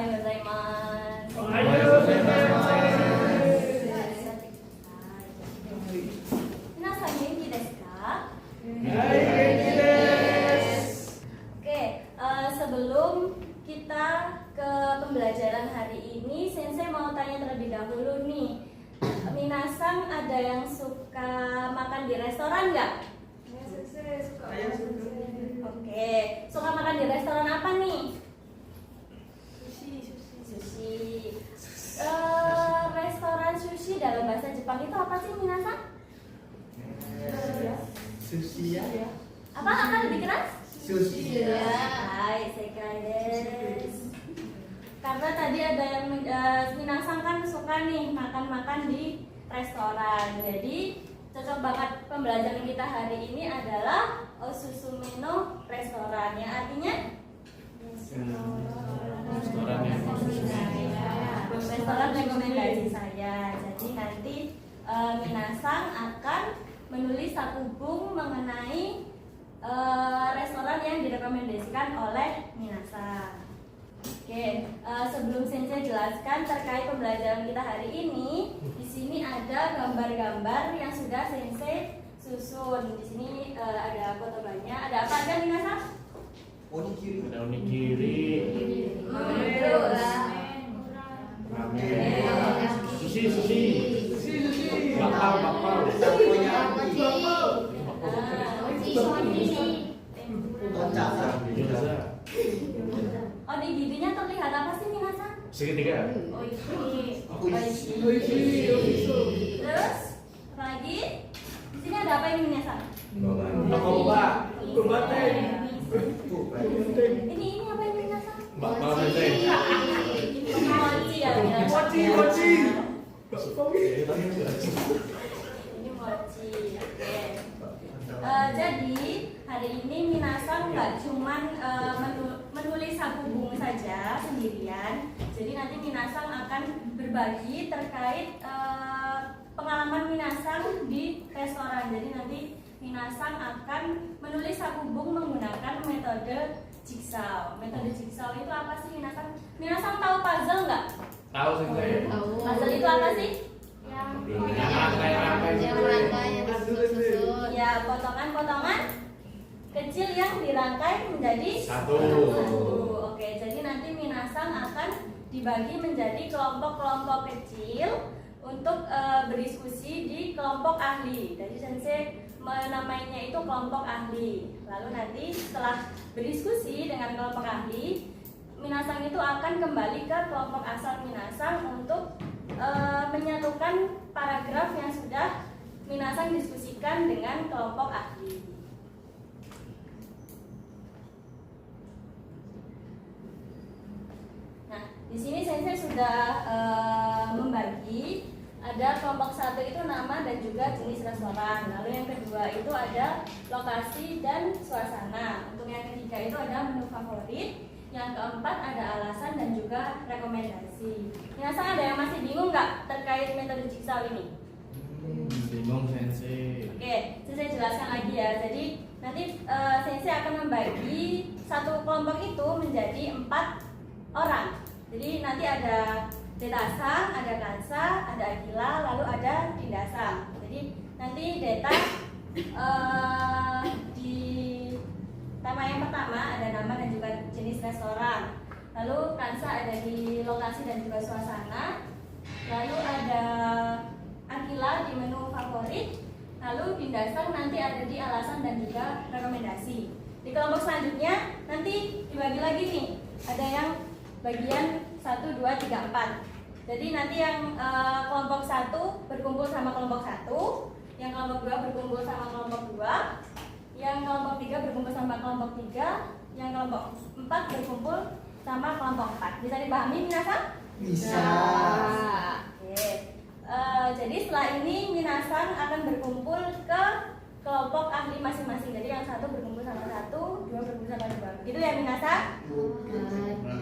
gozaimasu. Minasan genki desu ka? Oke, sebelum kita ke pembelajaran hari ini, Sensei mau tanya terlebih dahulu nih. Minasan ada yang suka makan di restoran nggak? Oke, suka makan di restoran apa nih? Sushi. Restoran sushi dalam bahasa Jepang itu apa sih, minasan? Sushi ya. Apa lebih keras? Sushi. Hai, sekai desu. Karena tadi ada yang minasan kan suka nih makan-makan di restoran. Jadi cocok banget pembelajaran kita hari ini adalah osusume no restoran, yang artinya restoran rekomendasi saya. Jadi nanti minasan akan menulis sakubung mengenai restoran yang direkomendasikan oleh minasan. Oke, sebelum Sensei jelaskan terkait pembelajaran kita hari ini, di sini ada gambar-gambar yang sudah Sensei susun. Di sini ada foto banyak. Ada apa aja, minasan? Onigiri. Ada onigiri, ramen, sushi, bakal, biasa. Onigirinya terlihat apa sih, minasan? Segitiga. Terus lagi di sini ada apa ini, minasan? Boba. Ini apa ini, minasan? Bakal menteng. Mochi ya. Mochi. Ini mochi. Oke. Jadi hari ini minasan nggak cuman menulis sakubung saja sendirian. Jadi nanti minasan akan berbagi terkait pengalaman minasan di restoran. Jadi nanti minasan akan menulis sakubung menggunakan metode jigsaw. Metode jigsaw itu apa sih, minasan? Minasan tahu puzzle nggak? Tahu sih saya. Puzzle itu apa sih? Ya, potongan-potongan kecil yang dirangkai menjadi Satu. Oke, jadi nanti minasan akan dibagi menjadi kelompok-kelompok kecil untuk berdiskusi di kelompok ahli. Jadi Sensei menamainya itu kelompok ahli. Lalu nanti setelah berdiskusi dengan kelompok ahli, minasan itu akan kembali ke kelompok asal minasan untuk menyatukan paragraf yang sudah minasan diskusikan dengan kelompok ahli. Nah, di sini Sensei sudah membagi. Ada kelompok satu itu nama dan juga jenis restoran. Lalu yang kedua itu ada lokasi dan suasana. Untuk yang ketiga itu ada menu favorit. Yang keempat ada alasan dan juga rekomendasi. Minasan ada yang masih bingung nggak terkait metode jigsaw ini? Bingung Sensei. Oke, Sensei jelaskan lagi ya. Jadi nanti Sensei akan membagi satu kelompok itu menjadi 4 orang. Jadi nanti ada Deta-san, ada Kansa, ada Akila, lalu ada Dinda-san. Jadi nanti Deta di tema yang pertama ada nama dan juga jenis restoran. Lalu Kansa ada di lokasi dan juga suasana. Lalu ada Akila di menu favorit. Lalu Dinda-san nanti ada di alasan dan juga rekomendasi. Di kelompok selanjutnya nanti dibagi lagi nih. Ada yang bagian 1, 2, 3, 4. Jadi nanti yang kelompok 1 berkumpul sama kelompok 1, yang kelompok 2 berkumpul sama kelompok 2, yang kelompok 3 berkumpul sama kelompok 3, yang kelompok 4 berkumpul sama kelompok 4. Bisa dipahami, minasan? Bisa. Oke. Jadi setelah ini minasan akan berkumpul ke kelompok ahli masing-masing. Jadi yang 1 berkumpul sama 1, 2 berkumpul sama 2. Gitu ya, minasan?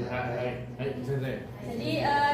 Hai, Sensei. Jadi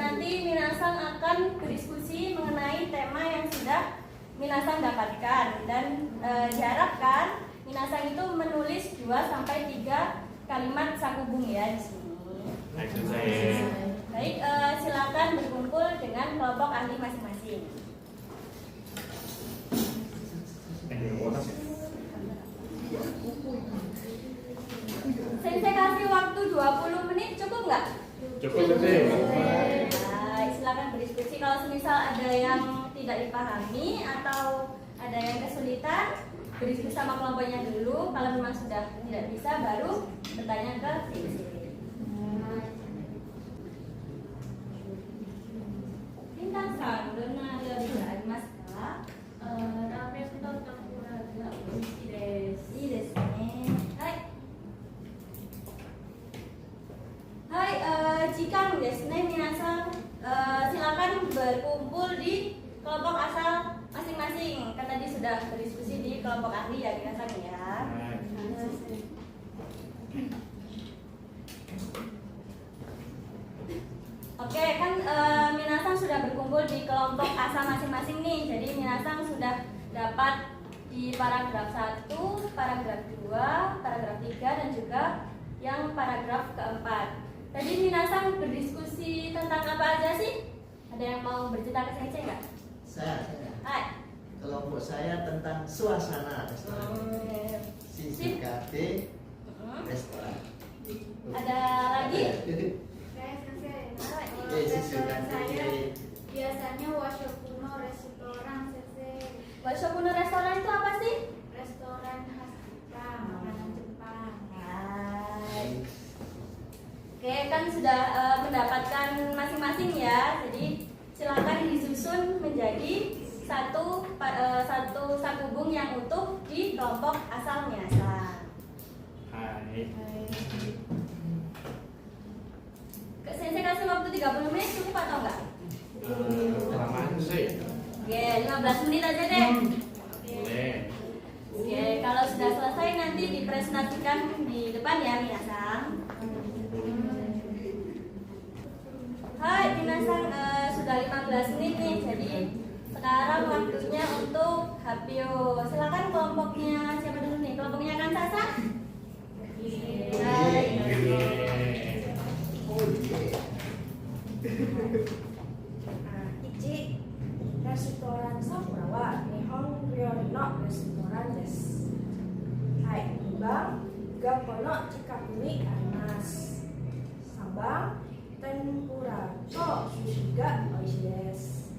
nanti minasan akan berdiskusi mengenai tema yang sudah minasan dapatkan, dan diharapkan minasan itu menulis 2 sampai 3 kalimat sakubung ya di sini. Hai, Sensei. nggak? Cukup sensei. Baik, silakan berdiskusi. Kalau semisal ada yang tidak dipahami atau ada yang kesulitan, berdiskusi sama kelompoknya dulu. Kalau memang sudah tidak bisa, baru bertanya ke sini. Lintasan, benar ya bisa, Mas Kak.いいですね。はい。Hai, jikaですね, minasan, silakan berkumpul di kelompok asal masing-masing. Kan tadi sudah berdiskusi di kelompok ahli ya, minasan ya. Oke, kan minasan sudah berkumpul di kelompok asal masing-masing nih. Jadi minasan sudah dapat di paragraf 1, paragraf 2, paragraf 3 dan juga yang paragraf keempat. Tadi minasan berdiskusi tentang apa aja sih? Ada yang mau bercerita ke Sensei nggak? Saya. Hai. Kelompok saya tentang suasana restoran. Sisi kafe, restoran. Ada lagi? Saya Sensei. Hai. Kalau restoran saya biasanya washokuno restoran Sensei. Washokuno restoran itu apa sih? Restoran khas Jepang, makanan Jepang. Hai. Oke, kan sudah mendapatkan masing-masing ya. Jadi silakan disusun menjadi satu hubung yang utuh di kelompok asal minasan. Hai. Sensei kasih waktu 30 menit cukup atau enggak? Kelamaan sih. Oke, 15 menit aja deh. Boleh. Oke, kalau sudah selesai nanti dipresentasikan di depan ya minasan. Hai minasan, sudah 15 menit nih. Jadi sekarang waktunya untuk Hapio. Silakan kelompoknya siapa dulu nih? Kelompoknya kan Sasa? Hai. Oh iya. Ichi restoran Sakura wa Nihon ryori no restoran desu. Hai, 2番学校の近くにあります。3番天ぷらと寿司が美味しいです。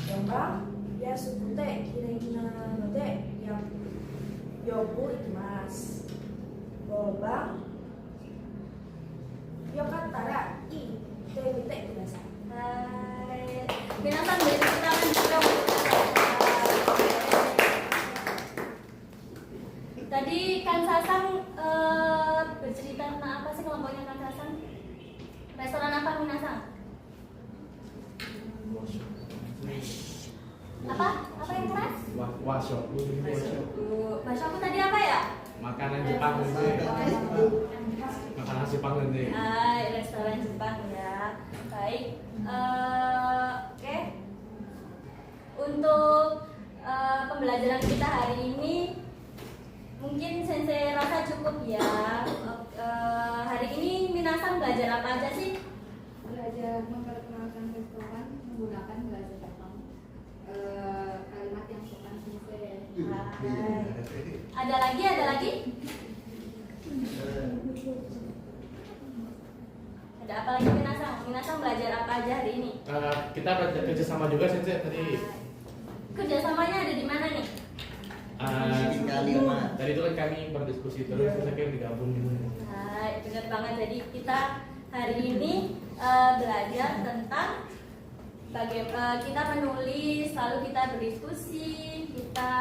4番安くてきれいなのでよく行きます。5番よかったら行ってみてください。 Hai. Minasan beri tepuk tangan juga untuk Tadi Kang Sasang bercerita tentang apa sih kelompoknya Kang Sasang? Restoran apa Minasan? Apa? Apa yang keras? Washo. Bahasa aku tadi apa ya? Makanan Jepang sensei. Makanan khas Jepang sensei. Hai, restoran Jepang ya. Baik. Oke. Untuk pembelajaran kita hari ini mungkin Sensei rasa cukup ya. Hari ini minasan belajar apa aja sih? Belajar memperkenalkan restoran menggunakan bahasa Jepang. Kalimat yang sopan Sensei. Hai. Ada lagi? Ada apa lagi minasan? Minasan belajar apa aja hari ini? Kita kerja sama juga sensei tadi. Kerjasamanya ada di mana nih? Tadi itu kan kami berdiskusi terus, saya kira digabung gitu. Hai, benar banget. Jadi kita hari ini belajar tentang bagaimana kita menulis, lalu kita berdiskusi, kita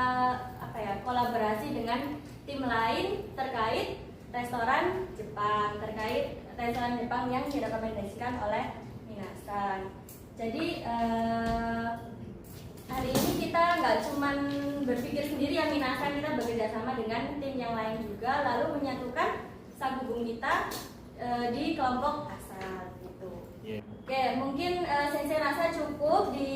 kolaborasi dengan tim lain terkait restoran Jepang, terkait restoran Jepang yang direkomendasikan oleh minasan. Jadi hari ini kita nggak cuman berpikir sendiri ya minasan, kita bekerja sama dengan tim yang lain juga, lalu menyatukan sabubung kita di kelompok asal gitu. Oke, mungkin Sensei rasa cukup. Di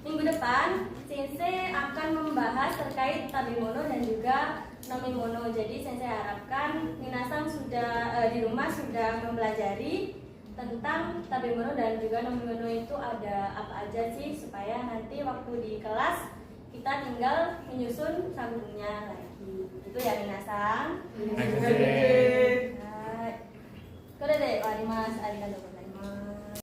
minggu depan Sensei akan membahas terkait tabimono dan juga nomimono. Jadi Sensei harapkan minasan sudah di rumah sudah mempelajari tentang tabimono dan juga nomimono itu ada apa aja sih, supaya nanti waktu di kelas kita tinggal menyusun sabungnya lagi. Itu ya minasan.